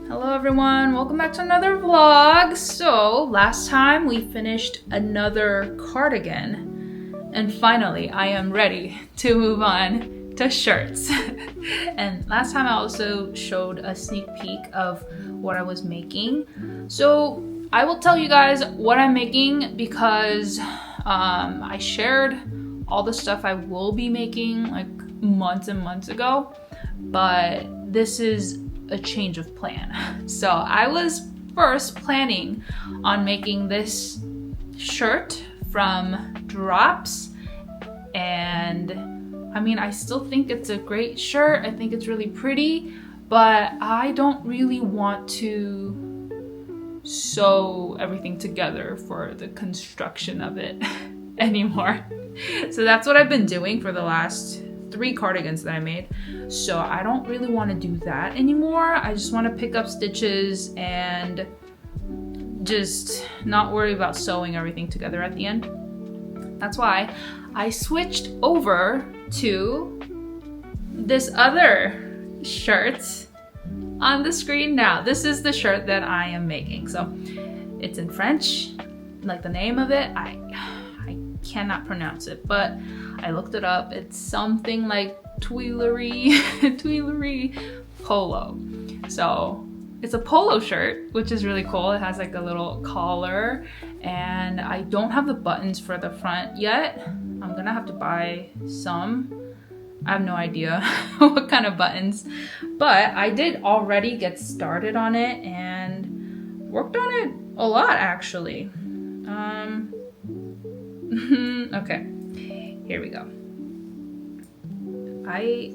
Hello everyone, welcome back to another vlog. So last time we finished another cardigan and finally I am ready to move on to shirts. And last time I also showed a sneak peek of what I was making. So I will tell you guys what I'm making because I shared all the stuff I will be making like months and months ago, but this is a change of plan. So I was first planning on making this shirt from drops, and I mean, I still think it's a great shirt. I think it's really pretty, but I don't really want to sew everything together for the construction of it anymore. So that's what I've been doing for the last 3 cardigans that I made. So I don't really want to do that anymore. I just want to pick up stitches and just not worry about sewing everything together at the end. That's why I switched over to this other shirt on the screen now. This is the shirt that I am making. So it's in French, like the name of it. I cannot pronounce it, but I looked it up. It's something like Tuileries Polo. So it's a polo shirt, which is really cool. It has like a little collar, and I don't have the buttons for the front yet. I'm gonna have to buy some. I have no idea what kind of buttons, but I did already get started on it and worked on it a lot actually. Okay, here we go. I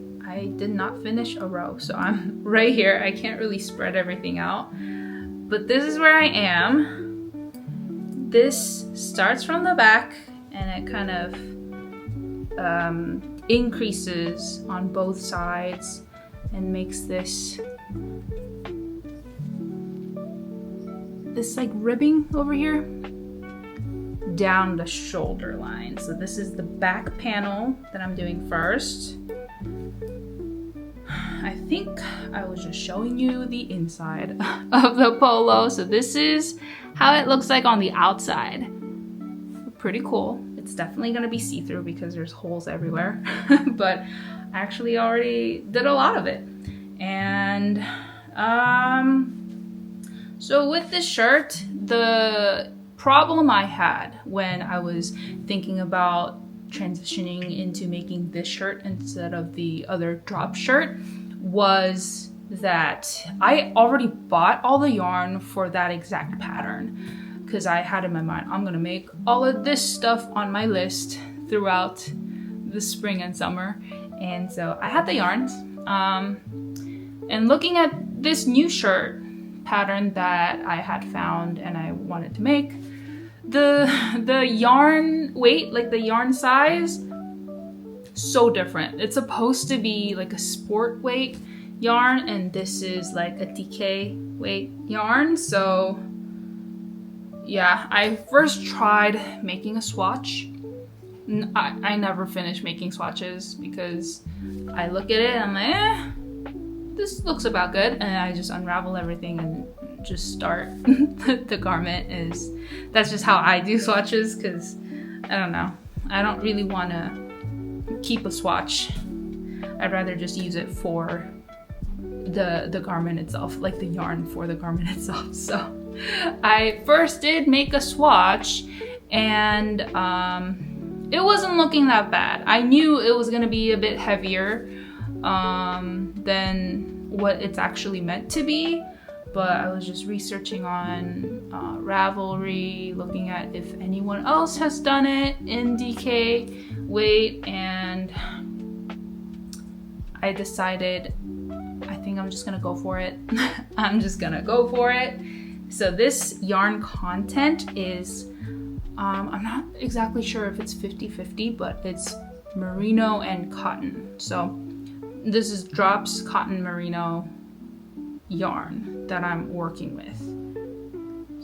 did not finish a row, so I'm right here. I can't really spread everything out, but this is where I am. This starts from the back and it kind of increases on both sides and makes this like ribbing over here down the shoulder line. So this is the back panel that I'm doing first. I think I was just showing you the inside of the polo. So this is how it looks like on the outside. Pretty cool. It's definitely gonna be see-through because there's holes everywhere, but I actually already did a lot of it. And so with this shirt, the problem I had when I was thinking about transitioning into making this shirt instead of the other drop shirt was that I already bought all the yarn for that exact pattern because I had in my mind I'm gonna make all of this stuff on my list throughout the spring and summer, and so I had the yarns and looking at this new shirt pattern that I had found and I wanted to make, the yarn weight, like the yarn size, so different. It's supposed to be like a sport weight yarn, and this is like a DK weight yarn. So yeah, I first tried making a swatch. I never finished making swatches because I look at it and I'm like, this looks about good, and I just unravel everything and just start the garment. That's just how I do swatches, because I don't know, I don't really want to keep a swatch. I'd rather just use it for the garment itself, like the yarn for the garment itself. So I first did make a swatch, and it wasn't looking that bad. I knew it was gonna be a bit heavier than what it's actually meant to be, but I was just researching on Ravelry, looking at if anyone else has done it in DK weight, and I decided I think I'm just gonna go for it. I'm just gonna go for it. So this yarn content is, I'm not exactly sure if it's 50-50, but it's merino and cotton. So this is drops cotton merino yarn that I'm working with.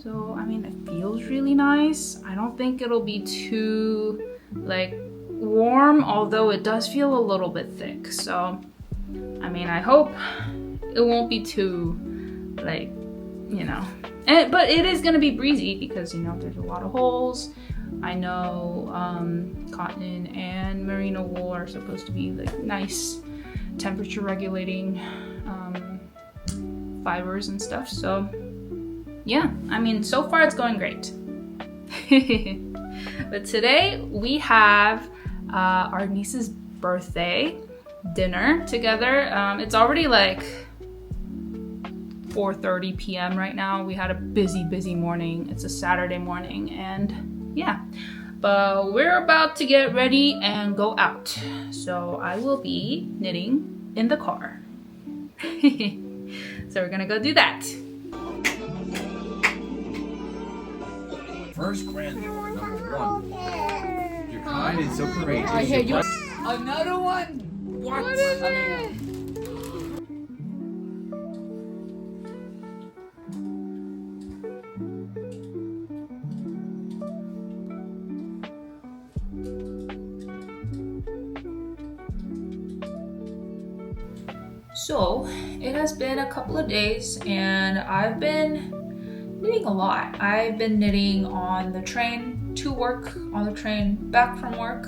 So I mean, it feels really nice. I don't think it'll be too like warm, although it does feel a little bit thick. So I mean, I hope it won't be too like, you know. But it is gonna be breezy because, you know, there's a lot of holes. I know cotton and merino wool are supposed to be like nice temperature regulating fibers and stuff. So yeah, I mean, so far it's going great. But today we have our niece's birthday dinner together. It's already like 4:30 p.m. right now. We had a busy morning. It's a Saturday morning, and yeah, but we're about to get ready and go out. So I will be knitting in the car. So we're gonna go do that. First granddaughter, #1. You're kind and so courageous. I hear you. Another one? What is it? So it has been a couple of days and I've been knitting a lot. I've been knitting on the train to work, on the train back from work,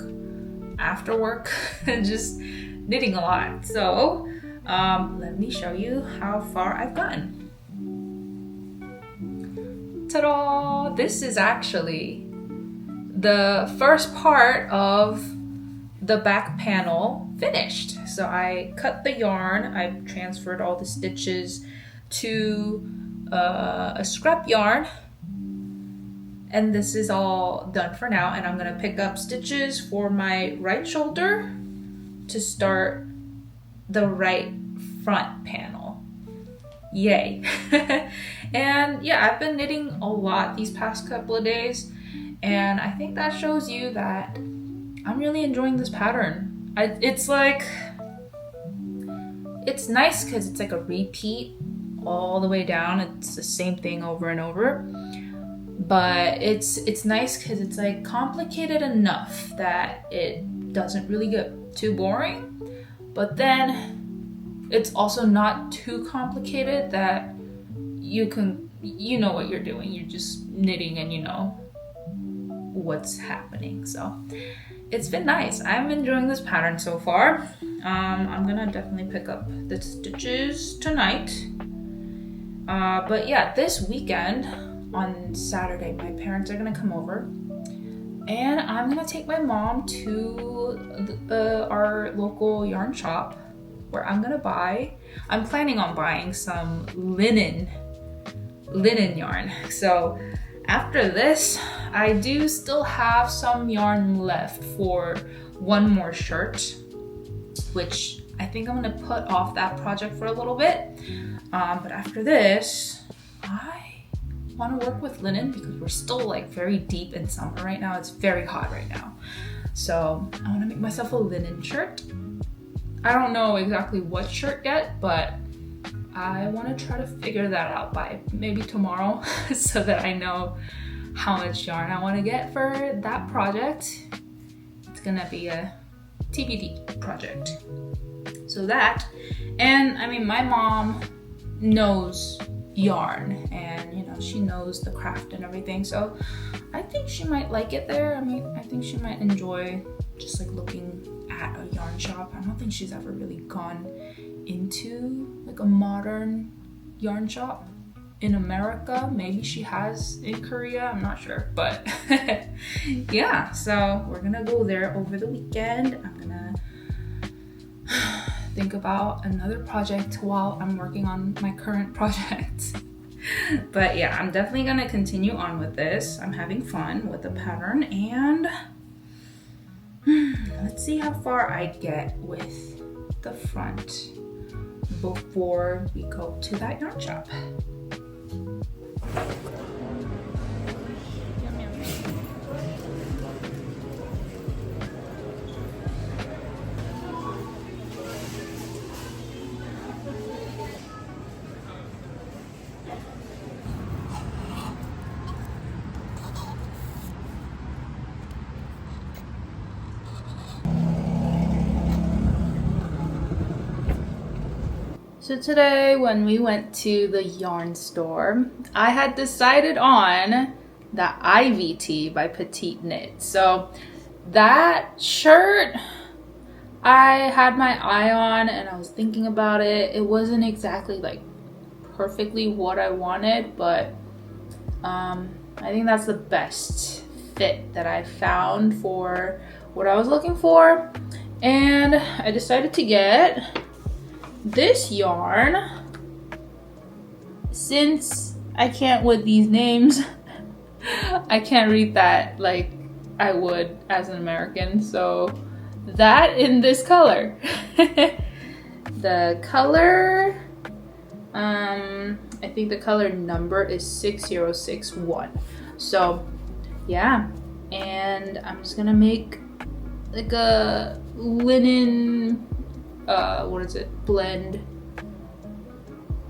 after work, just knitting a lot. So let me show you how far I've gotten. Ta-da! This is actually the first part of the back panel finished. So I cut the yarn, I transferred all the stitches to a scrap yarn, and this is all done for now. And I'm gonna pick up stitches for my right shoulder to start the right front panel. Yay. And yeah, I've been knitting a lot these past couple of days, and I think that shows you that I'm really enjoying this pattern. It's like, it's nice because it's like a repeat all the way down. It's the same thing over and over, but it's nice because it's like complicated enough that it doesn't really get too boring, but then it's also not too complicated that you know what you're doing. You're just knitting and you know what's happening. So it's been nice. I'm enjoying this pattern so far. I'm gonna definitely pick up the stitches tonight. But yeah, this weekend on Saturday, my parents are gonna come over, and I'm gonna take my mom to our local yarn shop where I'm planning on buying some linen yarn. So after this, I do still have some yarn left for one more shirt, which I think I'm gonna put off that project for a little bit. But after this, I wanna work with linen because we're still like very deep in summer right now. It's very hot right now. So I wanna make myself a linen shirt. I don't know exactly what shirt yet, but I wanna try to figure that out by maybe tomorrow so that I know how much yarn I want to get for that project. It's gonna be a TBD project. So that, and I mean, my mom knows yarn and you know, she knows the craft and everything, so I think she might like it there. I mean, I think she might enjoy just like looking at a yarn shop. I don't think she's ever really gone into like a modern yarn shop in America. Maybe she has in Korea, I'm not sure, but yeah, so we're gonna go there over the weekend. I'm gonna think about another project while I'm working on my current project. But yeah, I'm definitely gonna continue on with this. I'm having fun with the pattern, and let's see how far I get with the front before we go to that yarn shop. So today when we went to the yarn store, I had decided on the Ivy Tee by Petite Knit. So that shirt I had my eye on and I was thinking about it. It wasn't exactly like perfectly what I wanted, but I think that's the best fit that I found for what I was looking for. And I decided to get this yarn. Since I can't with these names, I can't read that like I would as an American, so that in this color. The color, I think the color number is 6061. So yeah, and I'm just gonna make like a linen what is it, blend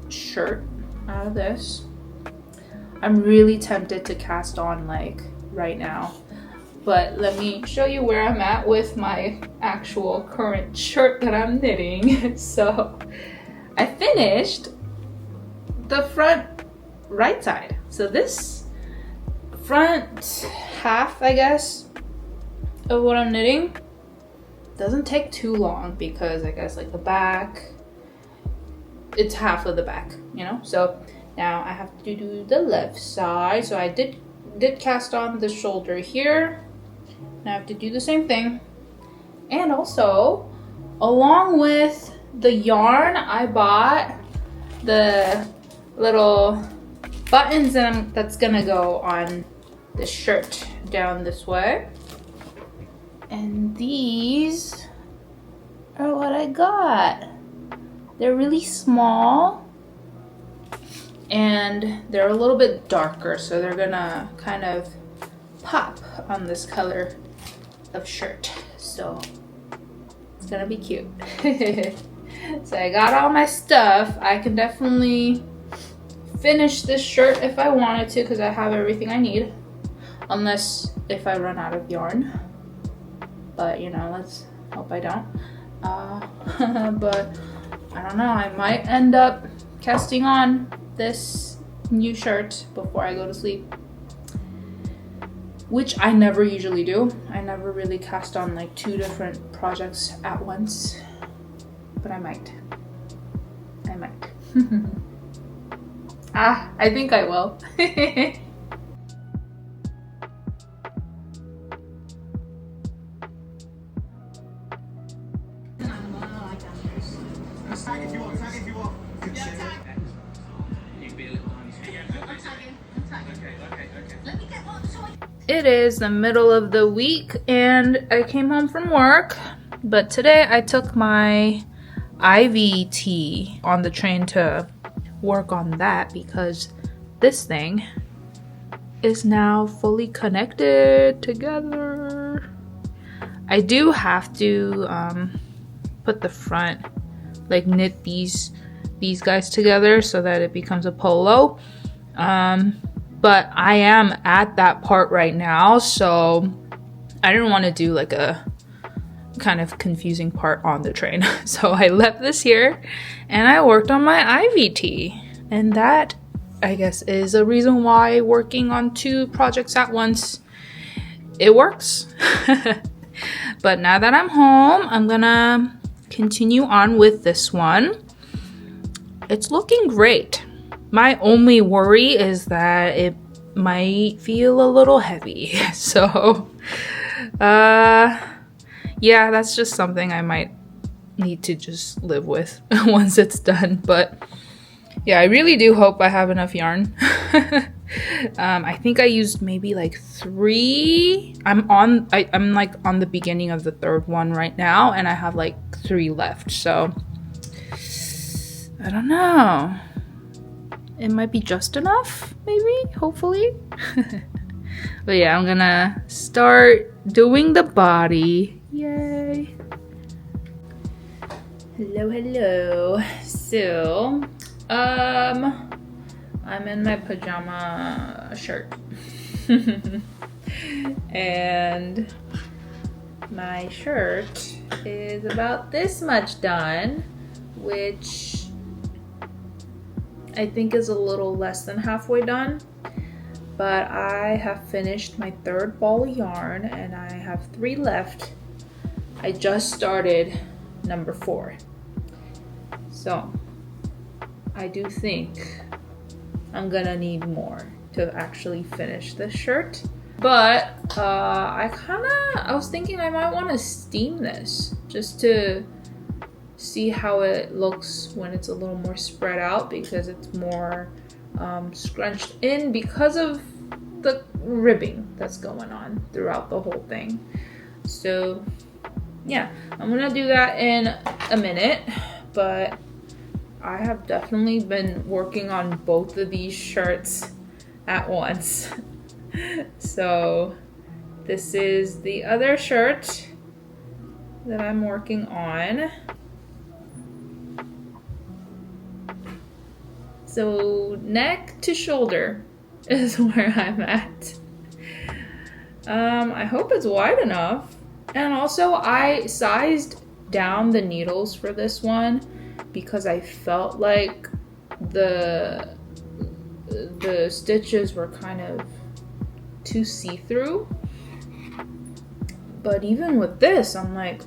shirt out of this. I'm really tempted to cast on like right now, but let me show you where I'm at with my actual current shirt that I'm knitting. So I finished the front right side. So this front half, I guess, of what I'm knitting doesn't take too long because I guess like the back, it's half of the back, you know? So now I have to do the left side. So I did cast on the shoulder here. Now I have to do the same thing. And also, along with the yarn, I bought the little buttons that's gonna go on the shirt down this way. And these are what I got. They're really small and they're a little bit darker, so they're gonna kind of pop on this color of shirt. So it's gonna be cute. So I got all my stuff. I can definitely finish this shirt if I wanted to because I have everything I need. Unless if I run out of yarn. But you know, let's hope I don't. But I don't know, I might end up casting on this new shirt before I go to sleep, which I never usually do. I never really cast on like 2 different projects at once, but I might. I think I will. It is the middle of the week and I came home from work, but today I took my Ivy Tee on the train to work on that because this thing is now fully connected together. I do have to put the front, like knit these guys together so that it becomes a polo. But I am at that part right now, so I didn't want to do like a kind of confusing part on the train. So I left this here and I worked on my Ivy Tee. And that, I guess, is a reason why working on 2 projects at once, it works. But now that I'm home, I'm gonna continue on with this one. It's looking great. My only worry is that it might feel a little heavy. So, yeah, that's just something I might need to just live with once it's done. But yeah, I really do hope I have enough yarn. I think I used maybe like 3. I'm like on the beginning of the 3rd one right now, and I have like 3 left. So I don't know. It might be just enough, maybe, hopefully. But yeah, I'm gonna start doing the body. Yay. Hello. So, I'm in my pajama shirt. And my shirt is about this much done, which I think is a little less than halfway done. But I have finished my 3rd ball of yarn and I have 3 left. I just started number 4. So I do think I'm gonna need more to actually finish this shirt. But I was thinking I might want to steam this just to see how it looks when it's a little more spread out, because it's more scrunched in because of the ribbing that's going on throughout the whole thing. So yeah, I'm gonna do that in a minute, but I have definitely been working on both of these shirts at once. So this is the other shirt that I'm working on. So neck to shoulder is where I'm at. I hope it's wide enough. And also I sized down the needles for this one because I felt like the stitches were kind of too see-through. But even with this, I'm like,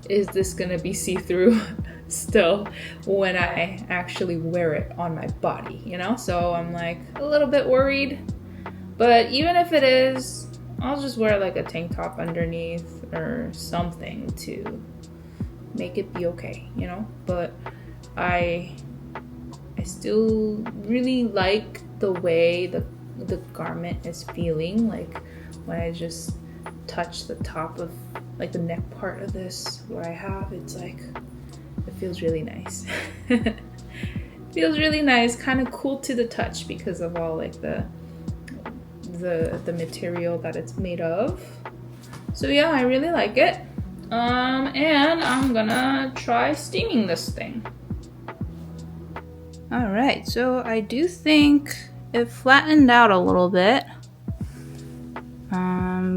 is this gonna be see-through still when I actually wear it on my body, you know? So I'm like a little bit worried. But even if it is, I'll just wear like a tank top underneath or something to make it be okay, you know? But I still really like the way the garment is feeling, like when I just touch the top of like the neck part of this, what I have, it's like, it feels really nice. Feels really nice, kind of cool to the touch because of all like the material that it's made of. So yeah, I really like it. And I'm gonna try steaming this thing. All right, so I do think it flattened out a little bit.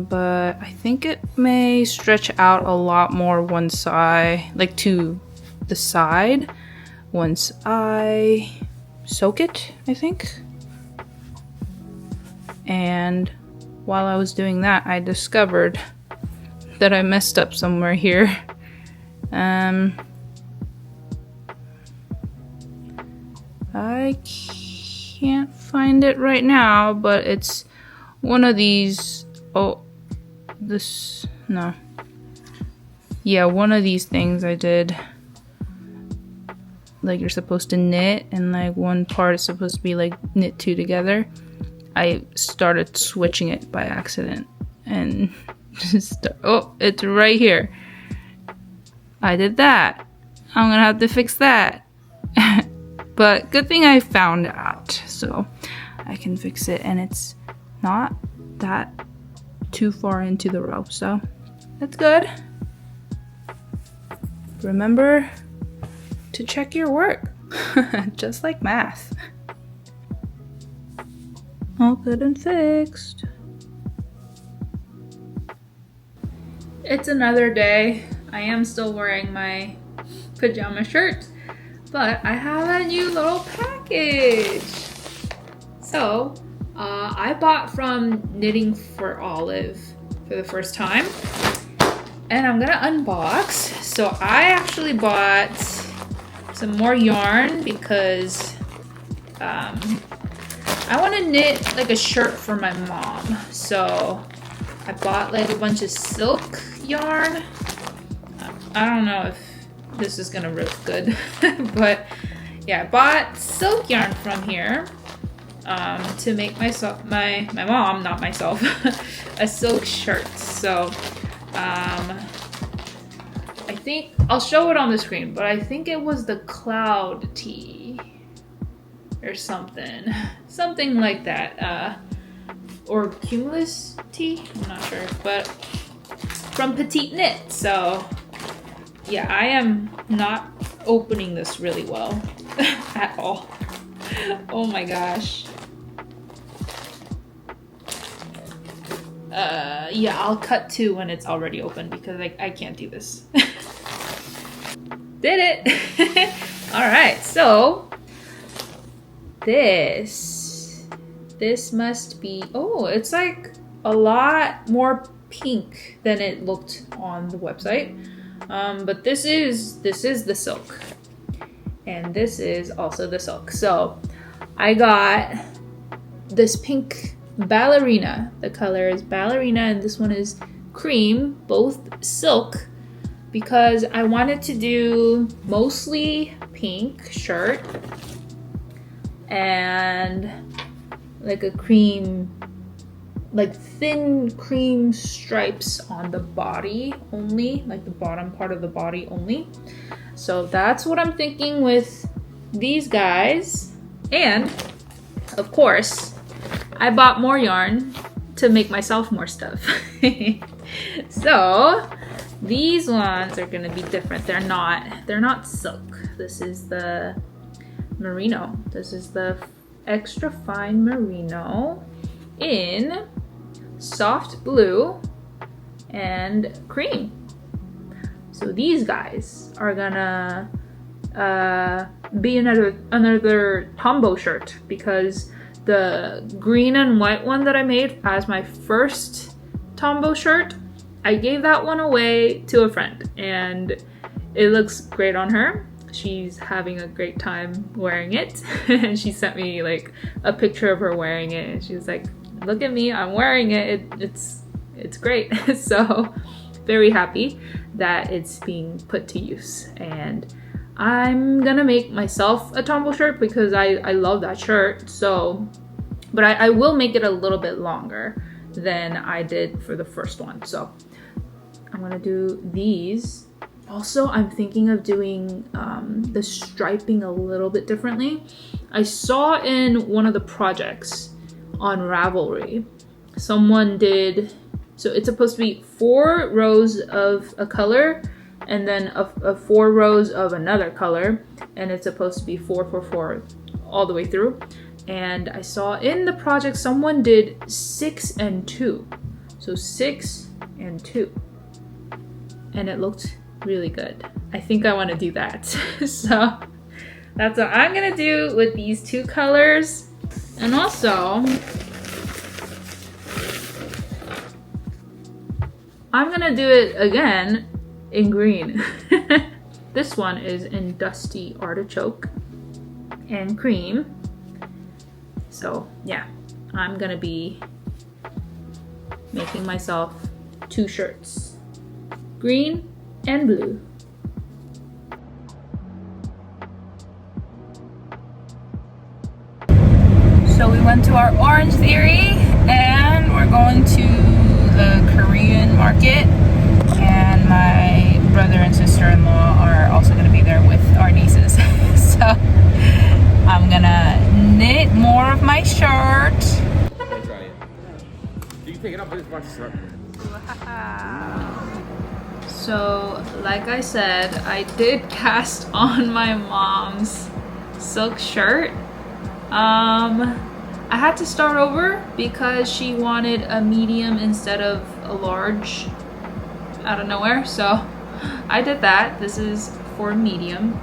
But I think it may stretch out a lot more one side, like to the side, once I soak it, I think. And while I was doing that, I discovered that I messed up somewhere here. I can't find it right now, but it's one of these. Oh, this, no. Yeah, one of these things I did. Like you're supposed to knit, and like one part is supposed to be like knit two together. I started switching it by accident, and just, oh, it's right here. I did that. I'm gonna have to fix that. But good thing I found out, so I can fix it, and it's not that too far into the row, so that's good. Remember to check your work, just like math. All good and fixed. It's another day. I am still wearing my pajama shirt, but I have a new little package. So, I bought from Knitting for Olive for the first time, and I'm gonna unbox. So I actually bought some more yarn because I want to knit like a shirt for my mom. So I bought like a bunch of silk yarn. I don't know if this is gonna rip good, but yeah, I bought silk yarn from here to make myself, my mom, not myself, a silk shirt. So I think I'll show it on the screen, but I think it was the Cloud Tee or something like that, or Cumulus Tee, I'm not sure, but from Petite Knit. So yeah, I am not opening this really well at all. Oh my gosh. Yeah, I'll cut to when it's already open because I can't do this. Did it! All All right, so this must be, oh, it's like a lot more pink than it looked on the website. But this is the silk, and this is also the silk. So I got this pink ballerina. The color is ballerina, and this one is cream, both silk, because I wanted to do mostly pink shirt and like a cream, like thin cream stripes on the body only, like the bottom part of the body only. So that's what I'm thinking with these guys. And of course, I bought more yarn to make myself more stuff. So these ones are gonna be different. They're not silk. This is the merino. This is the extra fine merino in soft blue and cream. So these guys are gonna be another Tombow shirt, because the green and white one that I made as my first Tombow shirt, I gave that one away to a friend, and it looks great on her. She's having a great time wearing it. And she sent me like a picture of her wearing it, and she was like, look at me, I'm wearing it. It's great. So very happy that it's being put to use. And I'm gonna make myself a Tombow shirt because I love that shirt. So, but I will make it a little bit longer than I did for the first one. So I'm gonna do these. Also, I'm thinking of doing the striping a little bit differently. I saw in one of the projects on Ravelry, someone did, so it's supposed to be 4 rows of a color and then a 4 rows of another color, and it's supposed to be 4, 4, 4 all the way through. And I saw in the project someone did 6 and 2, so 6 and 2, and it looked really good. I think I want to do that. So that's what I'm gonna do with these 2 colors. And also I'm gonna do it again in green. This one is in Dusty Artichoke and cream. So yeah, I'm gonna be making myself 2 shirts, green and blue. So we went to our Orange Theory, and we're going to the Korean market, and my brother and sister-in-law are also going to be there with our nieces. So I'm gonna knit more of my shirt. You can take it up, but it's about to start. So like I said, I did cast on my mom's silk shirt. I had to start over because she wanted a medium instead of a large out of nowhere. So I did that. This is for medium.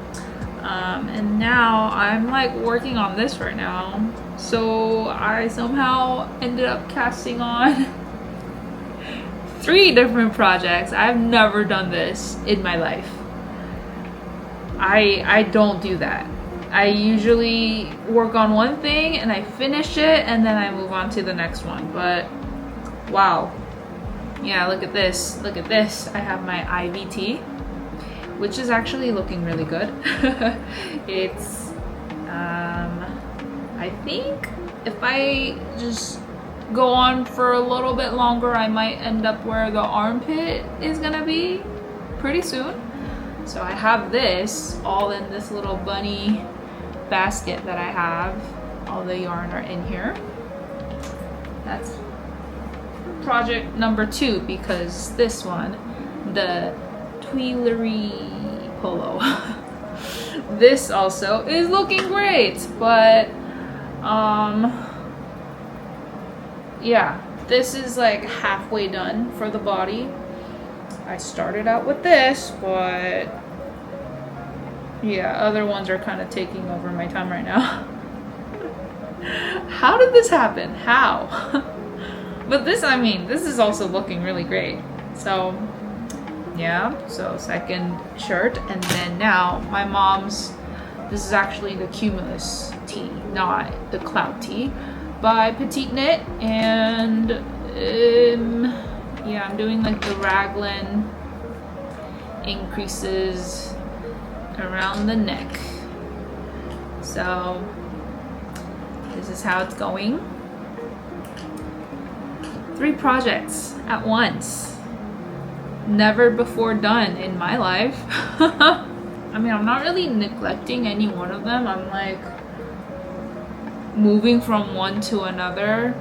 And now I'm like working on this right now. So I somehow ended up casting on 3 different projects. I've never done this in my life. I don't do that. I usually work on one thing and I finish it and then I move on to the next one. But wow. Yeah, look at this. Look at this. I have my IVT, which is actually looking really good. It's I think if I just go on for a little bit longer, I might end up where the armpit is gonna be pretty soon. So I have this all in this little bunny basket that I have. All the yarn are in here. That's project number 2, because this one, the Tuileries Polo, this also is looking great. But yeah, this is like halfway done for the body. I started out with this, but Yeah, other ones are kind of taking over my time right now. How did this happen? How? But this, I mean, this is also looking really great. So, yeah, so second shirt. And then now my mom's, this is actually the Cumulus Tee, not the Cloud Tee, by Petite Knit. And yeah, I'm doing like the raglan increases around the neck. So this is how it's going. 3 projects at once. Never before done in my life. I mean, I'm not really neglecting any one of them. I'm like moving from one to another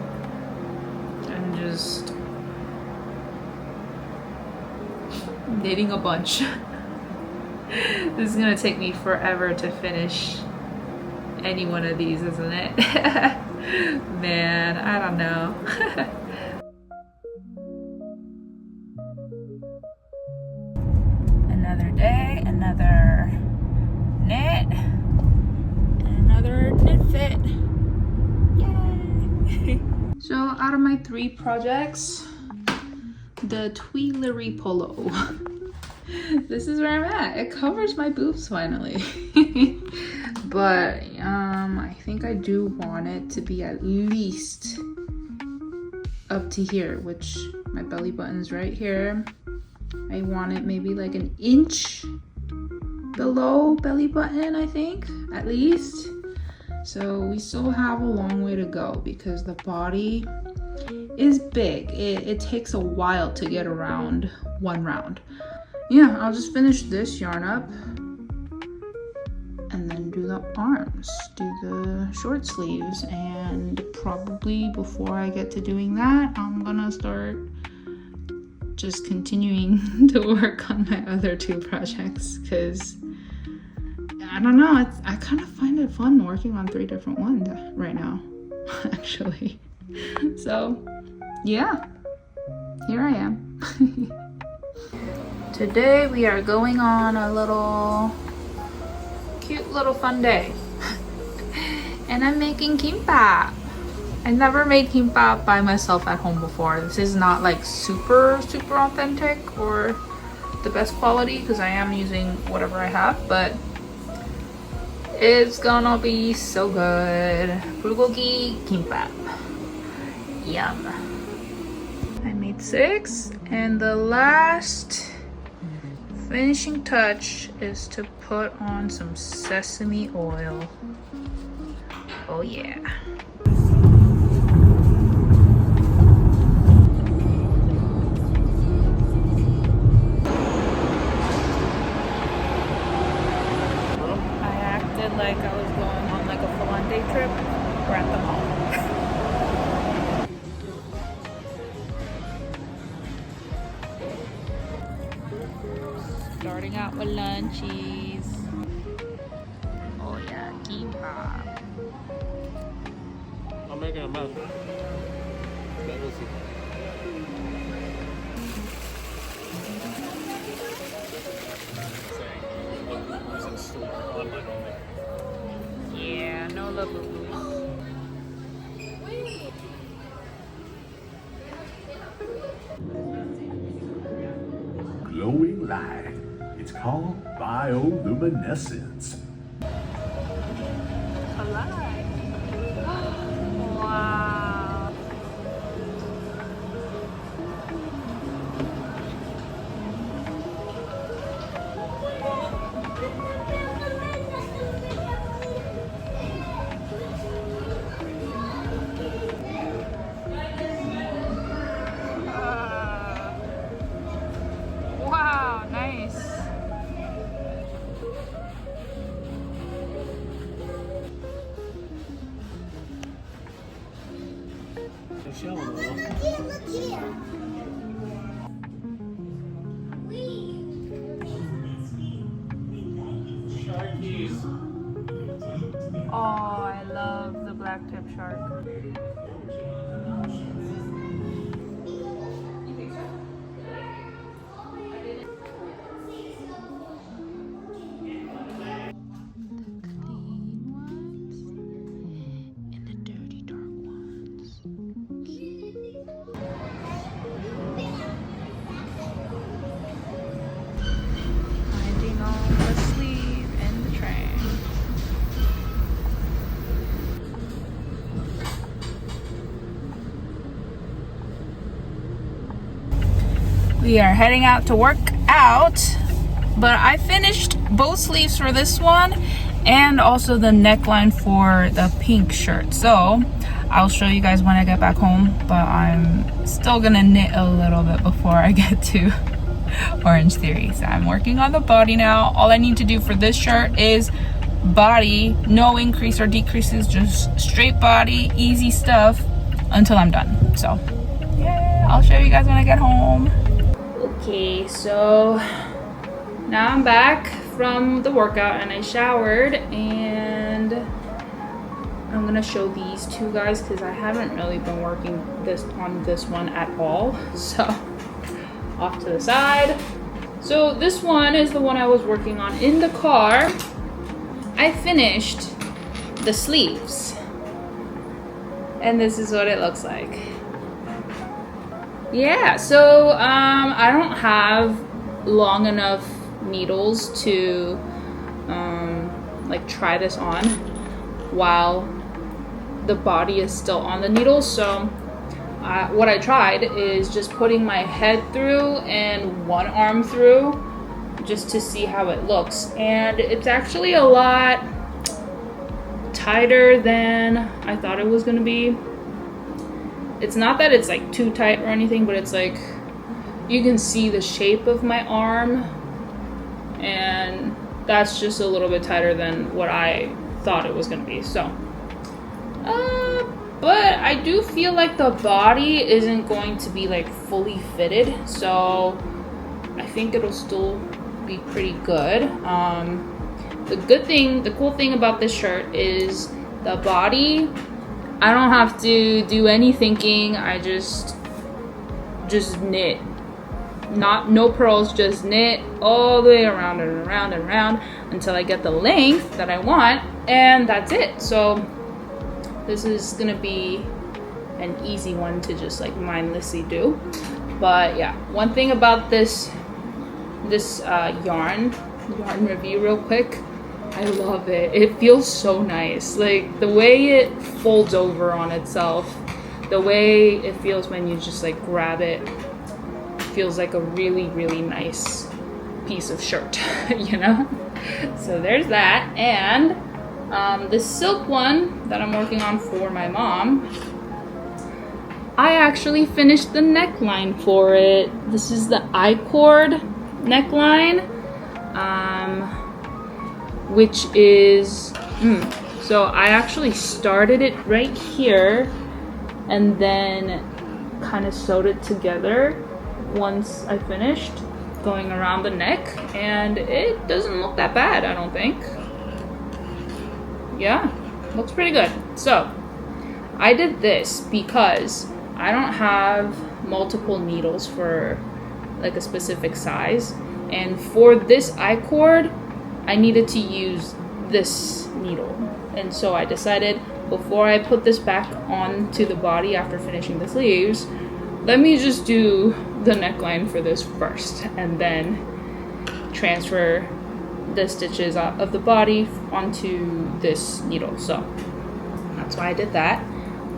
and just knitting a bunch. This is gonna take me forever to finish any one of these, isn't it? Man, I don't know. Another day, another knit, and another knit fit. Yay! So out of my 3 projects, the Tuileries Polo. This is where I'm at. It covers my boobs finally. But I think I do want it to be at least up to here, which my belly button's right here. I want it maybe like an inch below belly button, I think, at least. So we still have a long way to go because the body is big. It takes a while to get around one round. Yeah, I'll just finish this yarn up and then do the arms, do the short sleeves, and probably before I get to doing that, I'm gonna start just continuing to work on my other 2 projects because I don't know, I kind of find it fun working on 3 different ones right now, actually. So yeah, here I am. Today we are going on a little cute little fun day. And I'm making kimbap. I never made kimbap by myself at home before. This is not like super authentic or the best quality because I am using whatever I have, but it's gonna be so good. Bulgogi kimbap. Yum. I made 6 and the last finishing touch is to put on some sesame oil. Oh yeah. I acted like I was going on like a full-on day trip. We're at the mall. Starting out with lunchies. Oh yeah, kimbap. I'm making a mess. Yeah, no love boo-boos. Glowing light. It's called bioluminescence. Alive. Wow. Wow, nice. Oh, I love the black tip shark. We are heading out to work out, but I finished both sleeves for this one and also the neckline for the pink shirt. So I'll show you guys when I get back home, but I'm still gonna knit a little bit before I get to Orange Theory. So I'm working on the body now. All I need to do for this shirt is body, no increase or decreases, just straight body, easy stuff until I'm done. So yeah, I'll show you guys when I get home. Okay, so now I'm back from the workout and I showered, and I'm gonna show these two guys because I haven't really been working on this one at all. So off to the side. So this one is the one I was working on in the car. I finished the sleeves and this is what it looks like. Yeah, so I don't have long enough needles to like try this on while the body is still on the needle. So what I tried is just putting my head through and one arm through just to see how it looks, and it's actually a lot tighter than I thought it was gonna be. It's not that it's like too tight or anything, but it's like you can see the shape of my arm, and that's just a little bit tighter than what I thought it was gonna be. So but I do feel like the body isn't going to be like fully fitted, so I think it'll still be pretty good. The cool thing about this shirt is the body, I don't have to do any thinking. I just knit. No pearls, just knit all the way around and around and around until I get the length that I want, and that's it. So this is gonna be an easy one to just like mindlessly do. But yeah, one thing about this yarn review real quick, I love it. It feels so nice. Like the way it folds over on itself, the way it feels when you just like grab it, feels like a really, really nice piece of shirt, you know? So there's that. And this silk one that I'm working on for my mom, I actually finished the neckline for it. This is the I-cord neckline, which is so I actually started it right here and then kind of sewed it together once I finished going around the neck, and it doesn't look that bad, I don't think. Yeah, looks pretty good. So I did this because I don't have multiple needles for like a specific size, and for this I-cord I needed to use this needle, and so I decided before I put this back onto the body after finishing the sleeves, let me just do the neckline for this first and then transfer the stitches out of the body onto this needle. So that's why I did that,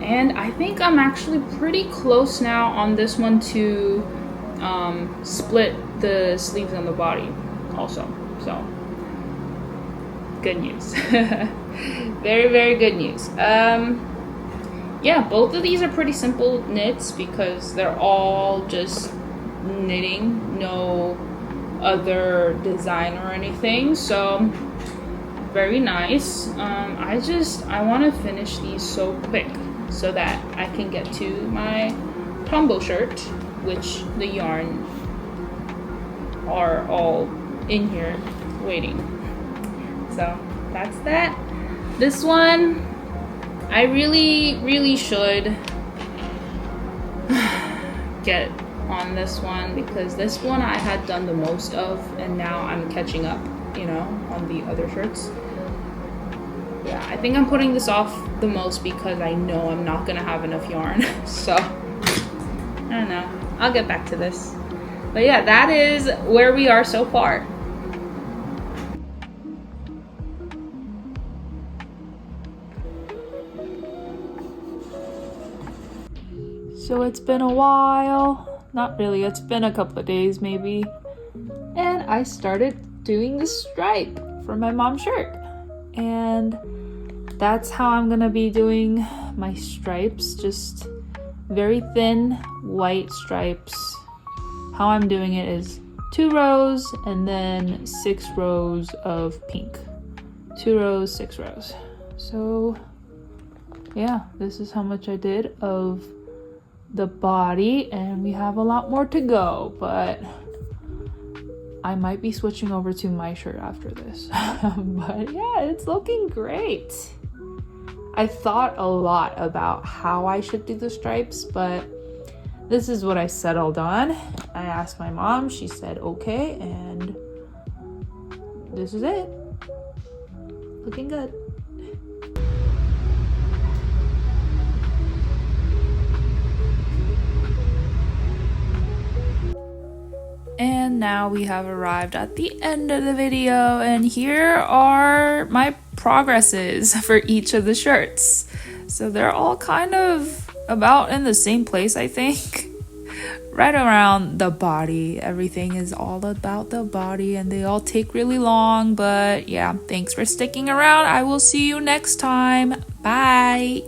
and I think I'm actually pretty close now on this one to split the sleeves on the body also. So good news. Very, very good news. Yeah, both of these are pretty simple knits because they're all just knitting, no other design or anything, so very nice. I want to finish these so quick so that I can get to my Tombow shirt, which the yarn are all in here waiting. So that's that. This one I really should get on this one because this one I had done the most of, and now I'm catching up, you know, on the other shirts. Yeah, I think I'm putting this off the most because I know I'm not gonna have enough yarn. So I don't know, I'll get back to this. But yeah, that is where we are so far. So it's been a while. not really, it's been a couple of days maybe. And I started doing the stripe for my mom's shirt. And that's how I'm gonna be doing my stripes, just very thin white stripes. How I'm doing it is 2 rows and then 6 rows of pink. 2 rows, 6 rows. So yeah, this is how much I did of the body, and we have a lot more to go, but I might be switching over to my shirt after this. But yeah, it's looking great. I thought a lot about how I should do the stripes, but this is what I settled on. I asked my mom, she said okay, and this is it. Looking good. And now we have arrived at the end of the video, and here are my progresses for each of the shirts. So they're all kind of about in the same place, I think. Right around the body. Everything is all about the body, and they all take really long, but yeah, thanks for sticking around. I will see you next time. Bye.